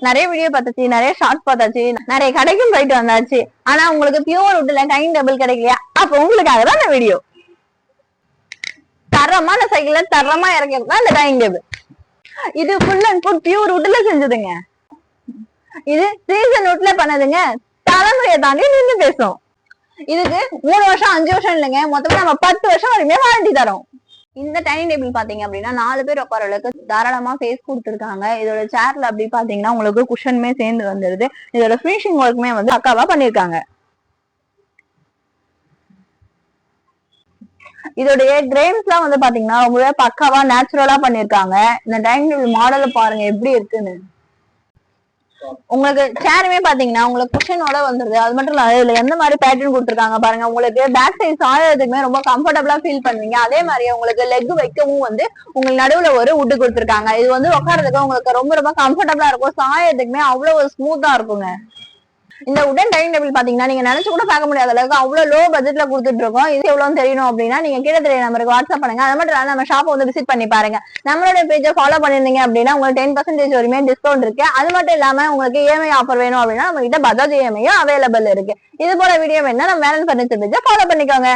நிறைய வீடியோ பார்த்தாச்சு, நிறைய ஷார்ட் பார்த்தாச்சு, நிறைய கடைக்கும் போயிட்டு வந்தாச்சு. ஆனா உங்களுக்கு பியூர் வுட்ல டைனிங் டேபிள் கிடைக்கலையா? அப்ப உங்களுக்காக தான் இந்த வீடியோ. தரமான சைக்கிள்ல தரமா இறக்கிறதுதான் இந்த டைனிங் டேபிள். இது ஃபுல் அண்ட் ஃபுல் பியூர் வுட்ல செஞ்சதுங்க. இது சீசன் வுட்ல பண்ணதுங்க. தலைமுறையை தாண்டி நின்று பேசும். இதுக்கு 3 வருஷம் 5 வருஷம் இல்லைங்க, மொத்தமா நம்ம 10 வருஷம் வரைக்குமே வாரண்டி தரோம். இந்த டைனிங் டேபிள் பாத்தீங்க அப்படின்னா 4 பேர் உட்கார அளவுக்கு தாராளமா ஃபேஸ் கொடுத்துருக்காங்க. இதோட சேர்ல அப்படி பாத்தீங்கன்னா உங்களுக்கு குஷனுமே சேர்ந்து வந்துருது. இதோட ஃபினிஷிங் ஒர்க்குமே வந்து பக்காவா பண்ணிருக்காங்க. இதோடைய கிரேம்ஸ் எல்லாம் வந்து பாத்தீங்கன்னா ரொம்பவே பக்காவா நேச்சுரலா பண்ணிருக்காங்க. இந்த டைனிங் டேபிள் மாடலை பாருங்க எப்படி இருக்குன்னு. உங்களுக்கு சேருமே பாத்தீங்கன்னா உங்களுக்கு குஷனோட வந்துருது. அது மட்டும் இல்ல இதுல எந்த மாதிரி பேட்டர்ன் கொடுத்துருக்காங்க பாருங்க. உங்களுக்கு பேக் சைட் சாயறதுக்குமே ரொம்ப கம்ஃபர்டபுளா ஃபீல் பண்ணுவீங்க. அதே மாதிரி உங்களுக்கு லெக் வைக்கவும் வந்து உங்களுக்கு நடுவுல ஒரு வுட் கொடுத்துருக்காங்க. இது வந்து உட்காரதுக்கு உங்களுக்கு ரொம்ப ரொம்ப கம்ஃபர்டபுளா இருக்கும். சாயறதுக்குமே அவ்வளவு ஒரு ஸ்மூத்தா இருக்குங்க. இந்த உடன் டைனிங் டேபிள் பாத்தீங்கன்னா நீங்க நினைச்சு கூட பார்க்க முடியாத அளவுக்கு அவ்வளவு லோ பட்ஜெட்ல கொடுத்துட்டு இருக்கோம். இது எவ்வளவு தெரியணும் அப்படின்னா நீங்க கீழே தெரிய நம்பருக்கு வாட்ஸ்அப் பண்ணுங்க. அது மட்டும் இல்லாம நம்ம ஷாப் வந்து விசிட் பண்ணி பாருங்க. நம்மளோட பேஜை ஃபாலோ பண்ணிருந்தீங்க அப்படின்னா உங்களுக்கு 10% வரையுமே டிஸ்கவுண்ட் இருக்கு. அது மட்டும் இல்லாம உங்களுக்கு இஎம்ஐ ஆஃபர் வேணும் அப்படின்னா நம்ம கிட்ட பஜாஜ் இஎம்ஐயும் அவைலபிள் இருக்கு. இது போல வீடியோ வேணா நம்ம வேலன் ஃபர்னிச்சர் பேஜை ஃபாலோ பண்ணிக்கோங்க.